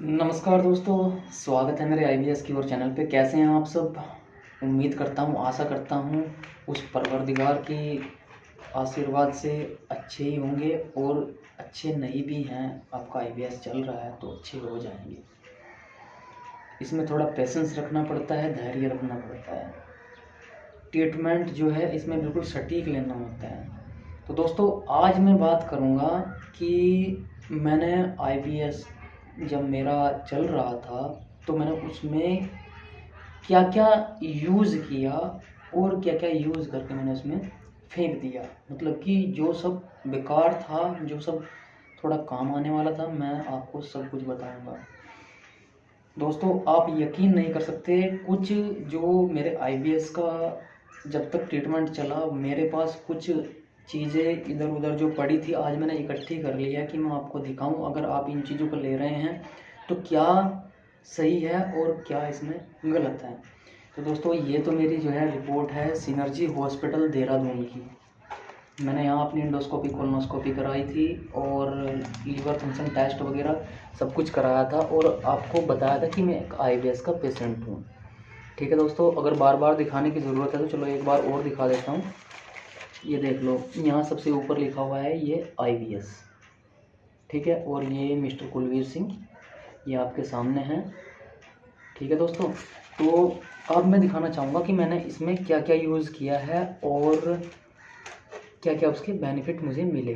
नमस्कार दोस्तों, स्वागत है मेरे IBS की ओर चैनल पे। कैसे हैं आप सब? उम्मीद करता हूँ, आशा करता हूँ उस परवरदिगार की आशीर्वाद से अच्छे ही होंगे, और अच्छे नहीं भी हैं, आपका IBS चल रहा है तो अच्छे हो जाएंगे। इसमें थोड़ा पेशेंस रखना पड़ता है, धैर्य रखना पड़ता है। ट्रीटमेंट जो है इसमें बिल्कुल सटीक लेना होता है। तो दोस्तों, आज मैं बात करूँगा कि मैंने IBS जब मेरा चल रहा था तो मैंने उसमें क्या क्या यूज़ किया और क्या क्या यूज़ करके मैंने उसमें फेंक दिया। मतलब कि जो सब बेकार था, जो सब थोड़ा काम आने वाला था, मैं आपको सब कुछ बताऊंगा। दोस्तों, आप यकीन नहीं कर सकते, कुछ जो मेरे IBS का जब तक ट्रीटमेंट चला, मेरे पास कुछ चीज़ें इधर उधर जो पड़ी थी, आज मैंने इकट्ठी कर लिया कि मैं आपको दिखाऊं। अगर आप इन चीज़ों को ले रहे हैं तो क्या सही है और क्या इसमें गलत है। तो दोस्तों, ये तो मेरी जो है रिपोर्ट है सिनर्जी हॉस्पिटल देहरादून की। मैंने यहाँ अपनी इंडोस्कोपी कोलोनोस्कोपी कराई थी और लीवर फंक्शन टेस्ट वगैरह सब कुछ कराया था, और आपको बताया था कि मैं एक IBS का पेशेंट हूँ। ठीक है दोस्तों, अगर बार बार दिखाने की ज़रूरत है तो चलो एक बार और दिखा देता हूँ। ये देख लो, यहाँ सबसे ऊपर लिखा हुआ है ये IBS, ठीक है। और ये मिस्टर कुलवीर सिंह, ये आपके सामने हैं। ठीक है दोस्तों, तो अब मैं दिखाना चाहूँगा कि मैंने इसमें क्या क्या यूज़ किया है और क्या क्या उसके बेनिफिट मुझे मिले।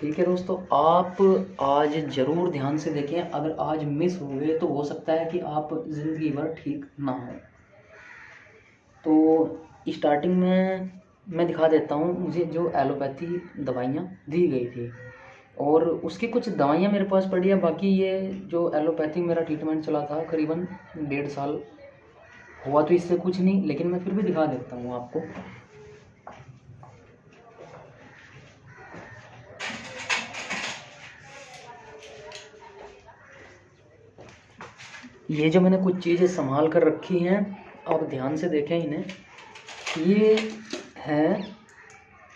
ठीक है दोस्तों, आप आज ज़रूर ध्यान से देखें। अगर आज मिस हो गए तो हो सकता है कि आप ज़िंदगी भर ठीक ना हो। तो स्टार्टिंग में मैं दिखा देता हूँ, मुझे जो एलोपैथी दवाइयाँ दी गई थी और उसकी कुछ दवाइयाँ मेरे पास पड़ी है। बाकी ये जो एलोपैथी मेरा ट्रीटमेंट चला था करीबन 1.5 साल हुआ, तो इससे कुछ नहीं, लेकिन मैं फिर भी दिखा देता हूँ आपको। ये जो मैंने कुछ चीज़ें संभाल कर रखी हैं, आप ध्यान से देखें इन्हें। ये है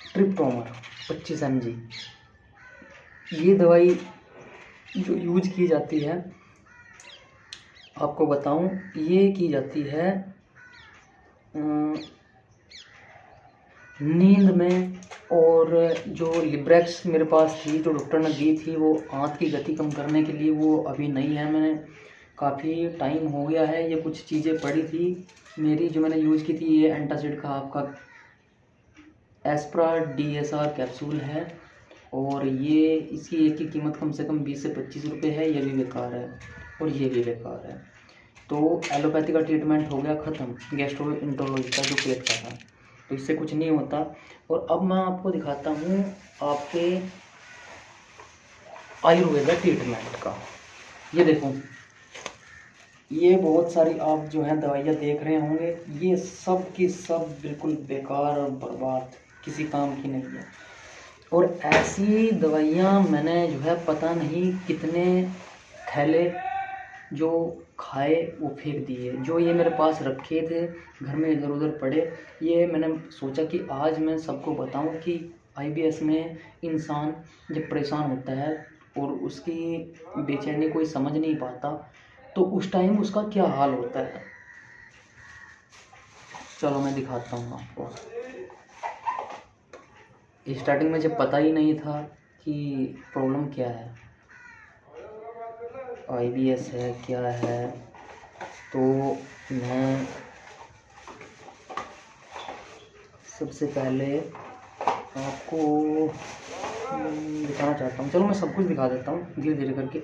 ट्रिप्टोमर 25 mg। ये दवाई जो यूज की जाती है, आपको बताऊं, ये की जाती है नींद में। और जो लिब्रेक्स मेरे पास थी, जो डॉक्टर ने दी थी, वो आंत की गति कम करने के लिए, वो अभी नहीं है। मैंने काफ़ी टाइम हो गया है, ये कुछ चीज़ें पड़ी थी मेरी जो मैंने यूज़ की थी। ये एंटासिड का आपका एस्प्रा DSR कैप्सूल है, और ये इसकी एक की कीमत कम से कम 20 से 25 रुपये है। ये भी बेकार है और ये भी बेकार है। तो एलोपैथी का ट्रीटमेंट हो गया ख़त्म, गैस्ट्रोएंटरोलॉजी का जो पेट का था, तो इससे कुछ नहीं होता। और अब मैं आपको दिखाता हूँ आपके आयुर्वेदा ट्रीटमेंट का। ये देखो, ये बहुत सारी आप जो है दवाइयाँ देख रहे होंगे, ये सब की सब बिल्कुल बेकार और बर्बाद, किसी काम की नहीं है। और ऐसी दवाइयाँ मैंने जो है पता नहीं कितने थैले जो खाए वो फेंक दिए। जो ये मेरे पास रखे थे घर में इधर उधर पड़े, ये मैंने सोचा कि आज मैं सबको बताऊं कि IBS में इंसान जब परेशान होता है और उसकी बेचैनी कोई समझ नहीं पाता, तो उस टाइम उसका क्या हाल होता है। चलो मैं दिखाता हूँ आपको। स्टार्टिंग में जब पता ही नहीं था कि प्रॉब्लम क्या है, IBS है क्या है, तो मैं सबसे पहले आपको दिखाना चाहता हूँ। चलो मैं सब कुछ दिखा देता हूँ धीरे धीरे करके।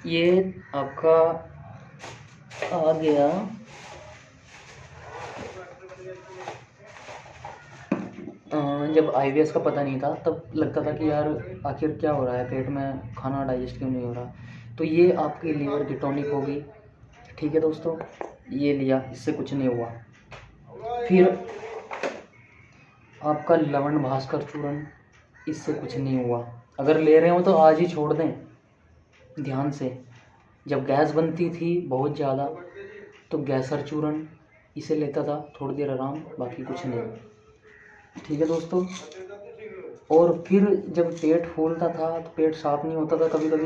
ये आपका आ गया जब IBS का पता नहीं था तब लगता था कि यार आखिर क्या हो रहा है, पेट में खाना डाइजेस्ट क्यों नहीं हो रहा। तो ये आपकी लीवर की टॉनिक होगी। ठीक है दोस्तों, ये लिया, इससे कुछ नहीं हुआ। फिर आपका लवण भास्कर चूर्ण, इससे कुछ नहीं हुआ। अगर ले रहे हो तो आज ही छोड़ दें ध्यान से। जब गैस बनती थी बहुत ज़्यादा तो गैसर चूर्ण इसे लेता था, थोड़ी देर आराम, बाकी कुछ नहीं। ठीक है दोस्तों, और फिर जब पेट फूलता था तो पेट साफ नहीं होता था कभी कभी,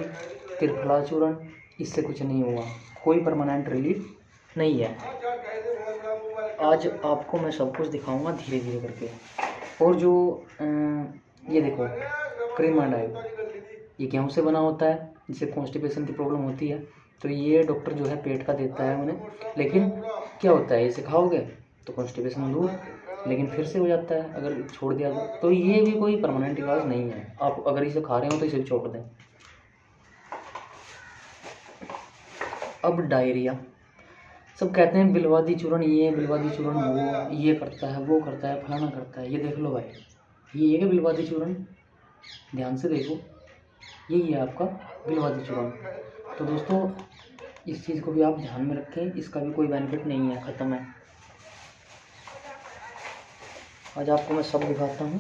त्रिफला चूर्ण, इससे कुछ नहीं हुआ, कोई परमानेंट रिलीफ नहीं है। आज आपको मैं सब कुछ दिखाऊंगा धीरे धीरे करके। और जो ये देखो क्रीमा डाइव, ये गेहूँ से बना होता है, जिससे कॉन्स्टिपेशन की प्रॉब्लम होती है, तो ये डॉक्टर जो है पेट का देता है उन्हें। लेकिन क्या होता है, इसे खाओगे तो कॉन्स्टिपेशन दूर, लेकिन फिर से हो जाता है अगर छोड़ दिया तो ये भी कोई परमानेंट इलाज नहीं है। आप अगर इसे खा रहे हो तो इसे भी छोड़ दें। अब डायरिया, सब कहते हैं बिलवादी चूर्ण, ये बिलवादी चूर्ण वो ये करता है, वो करता है, फलाना करता है। ये देख लो भाई, ये है बिलवादी चूर्ण, ध्यान से देखो, यही है आपका बिलवादी चूर्ण। तो दोस्तों इस चीज़ को भी आप ध्यान में रखें, इसका भी कोई बेनिफिट नहीं है, ख़त्म है। आज आपको मैं सब दिखाता हूँ।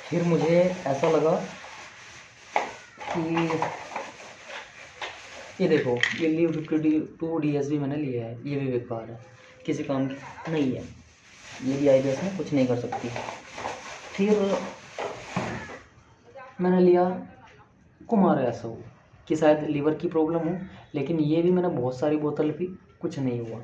फिर मुझे ऐसा लगा कि ये देखो, ये लीव 52 DS भी मैंने लिया है, ये भी बेकार है, किसी काम की नहीं है, ये भी IBS में कुछ नहीं कर सकती। फिर मैंने लिया कुमार ऐसा हो कि शायद लीवर की प्रॉब्लम हो, लेकिन ये भी मैंने बहुत सारी बोतल पी, कुछ नहीं हुआ।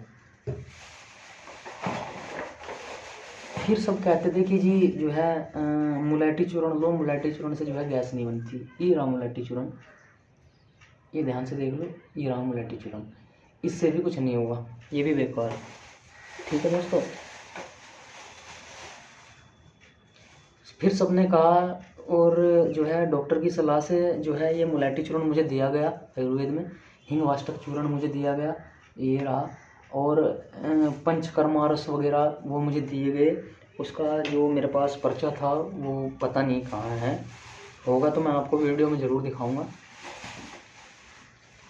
फिर सब कहते थे कि जी जो है मुलैठी चूर्ण लो, मुलैठी चूर्ण से जो है गैस नहीं बनती। ये रहा मुलैठी चूर्ण, ये ध्यान से देख लो, ये रहा मुलैठी चूर्ण, इससे भी कुछ नहीं हुआ, ये भी बेकार। ठीक है दोस्तों, फिर सबने कहा, और जो है डॉक्टर की सलाह से जो है ये मुलैठी चूर्ण मुझे दिया गया आयुर्वेद में, हिंगवाष्टक चूर्ण मुझे दिया गया, ये रहा, और पंचकर्मारस वगैरह वो मुझे दिए गए। उसका जो मेरे पास पर्चा था वो पता नहीं कहाँ है, होगा तो मैं आपको वीडियो में ज़रूर दिखाऊंगा।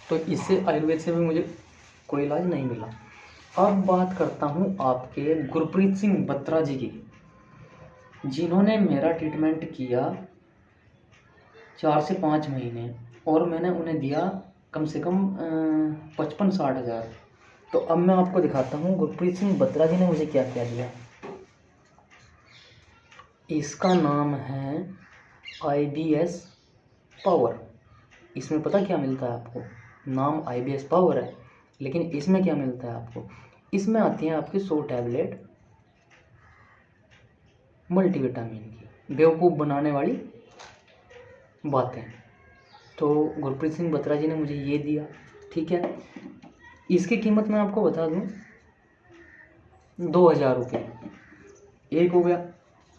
तो इससे आयुर्वेद से भी मुझे कोई इलाज नहीं मिला। अब बात करता हूँ आपके गुरप्रीत सिंह बत्रा जी की, जिन्होंने मेरा ट्रीटमेंट किया 4 से 5 महीने, और मैंने उन्हें दिया कम से कम 55-60 हज़ार। तो अब मैं आपको दिखाता हूँ गुरप्रीत सिंह बत्रा जी ने मुझे क्या क्या दिया। इसका नाम है IBS पावर। इसमें पता क्या मिलता है आपको, नाम IBS पावर है, लेकिन इसमें क्या मिलता है आपको, इसमें आती हैं आपकी 100 टैबलेट मल्टीविटामिन की, बेवकूफ़ बनाने वाली बातें। तो गुरप्रीत सिंह बत्रा जी ने मुझे ये दिया, ठीक है। इसकी कीमत मैं आपको बता दूं, 2000 रुपये एक हो गया।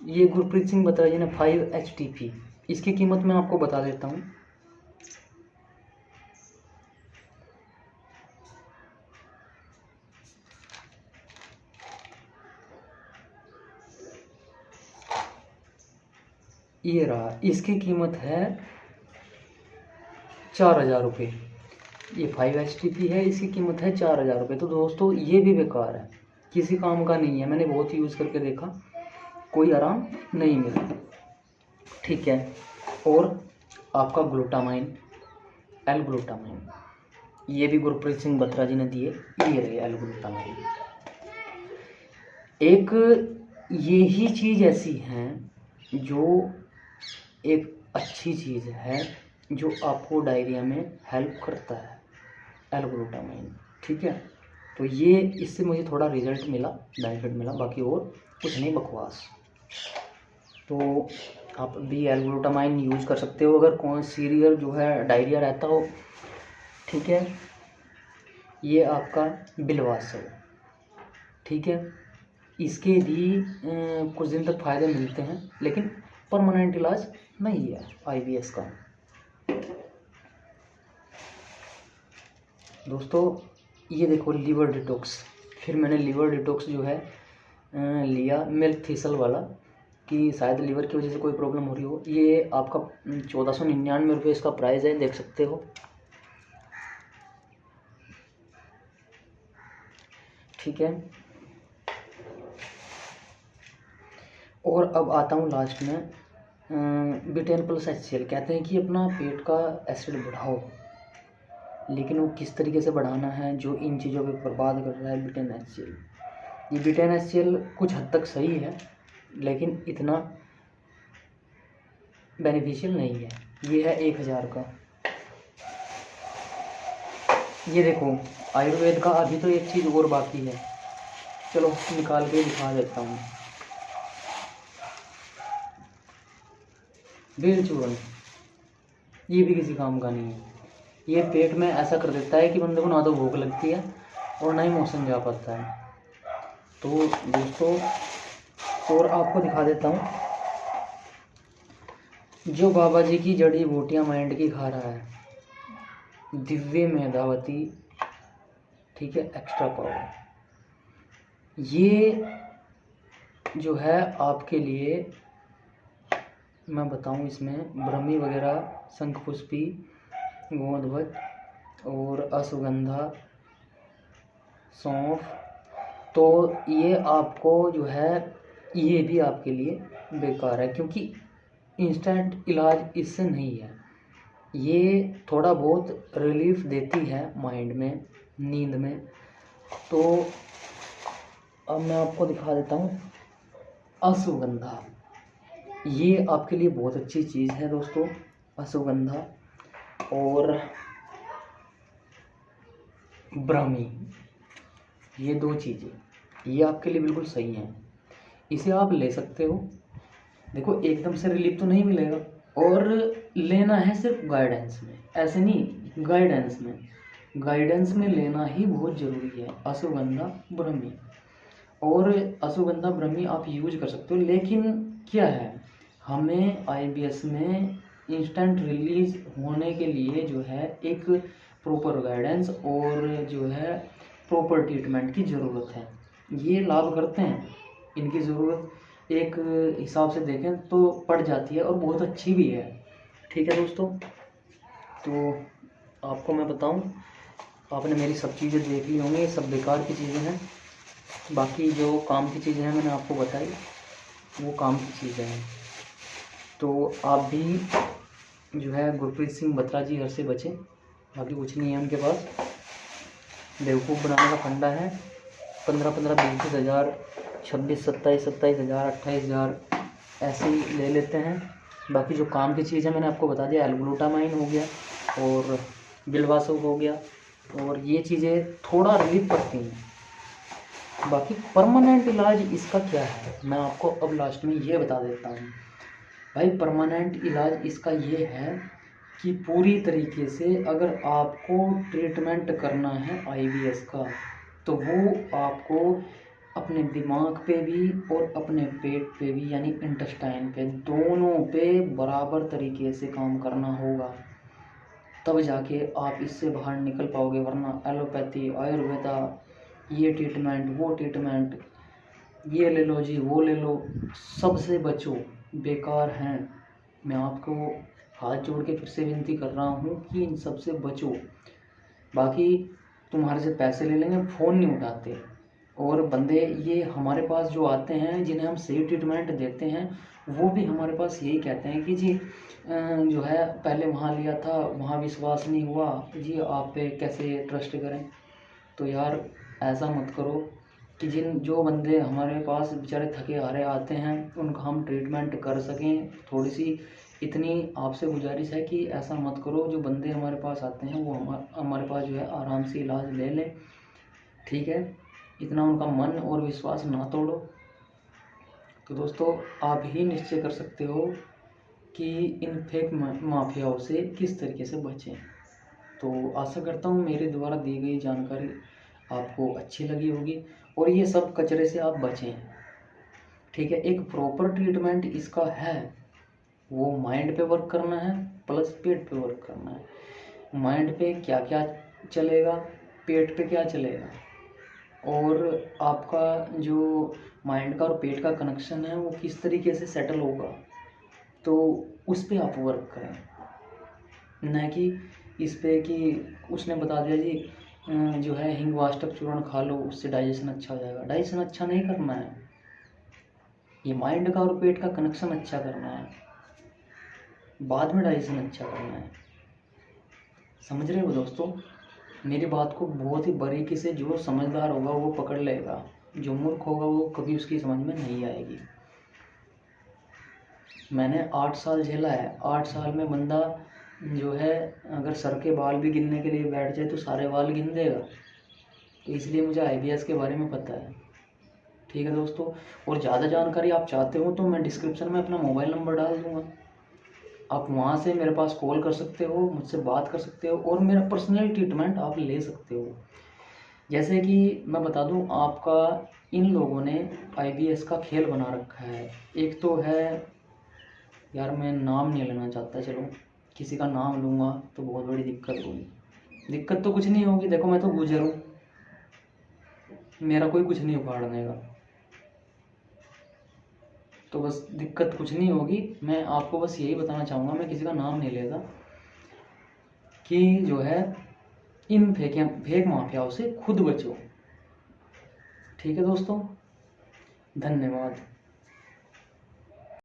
ये गुरप्रीत सिंह बत्रा जी ने 5-HTP, इसकी कीमत मैं आपको बता देता हूँ, ये रहा, इसकी कीमत है 4000 रुपये। ये 5-HTP है, इसकी कीमत है 4000 रुपये। तो दोस्तों ये भी बेकार है, किसी काम का नहीं है, मैंने बहुत यूज़ करके देखा, कोई आराम नहीं मिला, ठीक है। और आपका ग्लूटामाइन, L-ग्लूटामाइन, ये भी गुरप्रीत सिंह बत्रा जी ने दिए, ये रहे L-ग्लूटामाइन। एक ये ही चीज़ ऐसी है जो एक अच्छी चीज़ है, जो आपको डायरिया में हेल्प करता है, L-ग्लूटामाइन, ठीक है। तो ये इससे मुझे थोड़ा रिजल्ट मिला, बेनिफिट मिला, बाकी और कुछ नहीं, बकवास। तो आप भी L-ग्लूटामाइन यूज़ कर सकते हो अगर कौन सीरियर जो है डायरिया रहता हो, ठीक है। ये आपका बिलवास है, ठीक है। इसके भी कुछ दिन तक फ़ायदे मिलते हैं, लेकिन परमानेंट इलाज नहीं है IBS का। दोस्तों ये देखो लीवर डिटॉक्स, फिर मैंने लीवर डिटॉक्स जो है लिया मिल्क थीसल वाला, कि शायद लीवर की वजह से कोई प्रॉब्लम हो रही हो। ये आपका 1499 रुपये इसका प्राइस है, देख सकते हो, ठीक है। और अब आता हूँ लास्ट में, B10 प्लस HCl। कहते हैं कि अपना पेट का एसिड बढ़ाओ, लेकिन वो किस तरीके से बढ़ाना है, जो इन चीज़ों पे बर्बाद कर रहा है B10 HCl। ये B10 HCl कुछ हद तक सही है, लेकिन इतना बेनिफिशियल नहीं है। ये है 1000 का। ये देखो आयुर्वेद का अभी तो एक चीज़ और बाकी है, चलो निकाल के दिखा देता हूँ। बेल चूर्ण, ये भी किसी काम का नहीं है। ये पेट में ऐसा कर देता है कि बंदे को ना तो भूख लगती है और ना ही मोशन जा पाता है। तो दोस्तों और आपको दिखा देता हूँ, जो बाबा जी की जड़ी बूटियाँ माइंड की खा रहा है, दिव्य मेधावती, ठीक है, एक्स्ट्रा पावर, ये जो है आपके लिए मैं बताऊं, इसमें ब्रह्मी वगैरह, शंखपुष्पी, गोमधवत और अश्वगंधा, सौंफ, तो ये आपको जो है ये भी आपके लिए बेकार है, क्योंकि इंस्टेंट इलाज इससे नहीं है। ये थोड़ा बहुत रिलीफ देती है माइंड में, नींद में। तो अब मैं आपको दिखा देता हूँ अश्वगंधा, ये आपके लिए बहुत अच्छी चीज़ है दोस्तों, अश्वगंधा और ब्राह्मी, ये दो चीज़ें ये आपके लिए बिल्कुल सही हैं। इसे आप ले सकते हो। देखो एकदम से रिलीफ तो नहीं मिलेगा, और लेना है सिर्फ गाइडेंस में, ऐसे नहीं, गाइडेंस में लेना ही बहुत ज़रूरी है। अश्वगंधा ब्राह्मी, और अश्वगंधा ब्राह्मी आप यूज कर सकते हो, लेकिन क्या है, हमें आईबीएस में इंस्टेंट रिलीज होने के लिए जो है एक प्रॉपर गाइडेंस और जो है प्रॉपर ट्रीटमेंट की ज़रूरत है। ये लाभ करते हैं, इनकी ज़रूरत एक हिसाब से देखें तो पड़ जाती है और बहुत अच्छी भी है। ठीक है दोस्तों, तो आपको मैं बताऊं, आपने मेरी सब चीज़ें देख ली होंगी, ये सब बेकार की चीज़ें हैं। बाकी जो काम की चीज़ें हैं मैंने आपको बताई, वो काम की चीज़ें हैं। तो आप भी जो है गुरप्रीत सिंह बत्रा जी घर से बचें, बाकी कुछ नहीं है उनके पास। बेवकूफ़ बनाने का फंडा है, 15-15, 20-20 हज़ार, 26-27 हज़ार, 28 हज़ार ऐसे ही ले लेते हैं। बाकी जो काम की चीज़ है मैंने आपको बता दिया, एल्ग्लूटामाइन हो गया और बिलवासव हो गया, और ये चीज़ें थोड़ा रिलीफ करती हैं। बाकी परमानेंट इलाज इसका क्या है, मैं आपको अब लास्ट में ये बता देता हूँ भाई। परमानेंट इलाज इसका ये है कि पूरी तरीके से अगर आपको ट्रीटमेंट करना है आईबीएस का, तो वो आपको अपने दिमाग पे भी और अपने पेट पे भी, यानी इंटेस्टाइन पे, दोनों पे बराबर तरीके से काम करना होगा, तब जाके आप इससे बाहर निकल पाओगे। वरना एलोपैथी, आयुर्वेदा, ये ट्रीटमेंट, वो ट्रीटमेंट, ये ले लो जी, वो ले लो, सबसे बचो, बेकार हैं। मैं आपको हाथ जोड़ के फिर से विनती कर रहा हूँ कि इन सब से बचो। बाकी तुम्हारे से पैसे ले लेंगे, फ़ोन नहीं उठाते, और बंदे ये हमारे पास जो आते हैं जिन्हें हम सही ट्रीटमेंट देते हैं, वो भी हमारे पास यही कहते हैं कि जी जो है पहले वहाँ लिया था, वहाँ विश्वास नहीं हुआ जी, आप पे कैसे ट्रस्ट करें। तो यार ऐसा मत करो कि जो बंदे हमारे पास बेचारे थके हारे आते हैं उनका हम ट्रीटमेंट कर सकें। थोड़ी सी इतनी आपसे गुजारिश है कि ऐसा मत करो, जो बंदे हमारे पास आते हैं वो हमारे पास जो है आराम से इलाज ले लें, ठीक है, इतना उनका मन और विश्वास ना तोड़ो। तो दोस्तों आप ही निश्चय कर सकते हो कि इन फेक माफियाओं से किस तरीके से बचें। तो आशा करता हूँ मेरे द्वारा दी गई जानकारी आपको अच्छी लगी होगी, और ये सब कचरे से आप बचें, ठीक है। एक प्रॉपर ट्रीटमेंट इसका है, वो माइंड पे वर्क करना है प्लस पेट पे वर्क करना है। माइंड पे क्या क्या चलेगा, पेट पे क्या चलेगा, और आपका जो माइंड का और पेट का कनेक्शन है वो किस तरीके से सेटल होगा, तो उस पे आप वर्क करें, न कि इस पे कि उसने बता दिया जी जो है हिंग वाष्टक चूर्ण खा लो उससे डाइजेशन अच्छा हो जाएगा। डाइजेशन अच्छा नहीं करना है, ये माइंड का और पेट का कनेक्शन अच्छा करना है, बाद में डाइजेशन अच्छा करना है। समझ रहे हो दोस्तों मेरी बात को? बहुत ही बारीकी से जो समझदार होगा वो पकड़ लेगा, जो मूर्ख होगा वो कभी उसकी समझ में नहीं आएगी। मैंने 8 साल झेला है। 8 साल में बंदा जो है अगर सर के बाल भी गिनने के लिए बैठ जाए तो सारे बाल गिन देगा। तो इसलिए मुझे IBS के बारे में पता है। ठीक है दोस्तों, और ज़्यादा जानकारी आप चाहते हो तो मैं डिस्क्रिप्शन में अपना मोबाइल नंबर डाल दूँगा, आप वहाँ से मेरे पास कॉल कर सकते हो, मुझसे बात कर सकते हो और मेरा पर्सनल ट्रीटमेंट आप ले सकते हो। जैसे कि मैं बता दूं, आपका इन लोगों ने IBS का खेल बना रखा है। एक तो है, यार मैं नाम नहीं लेना चाहता, चलो किसी का नाम लूँगा तो बहुत बड़ी दिक्कत होगी। दिक्कत तो कुछ नहीं होगी, देखो मैं तो गुजर हूँ, मेरा कोई कुछ नहीं उखाड़ने का, तो बस दिक्कत कुछ नहीं होगी। मैं आपको बस यही बताना चाहूँगा, मैं किसी का नाम नहीं लेता, कि जो है इन फेक माफियाओं से खुद बचो। ठीक है दोस्तों, धन्यवाद।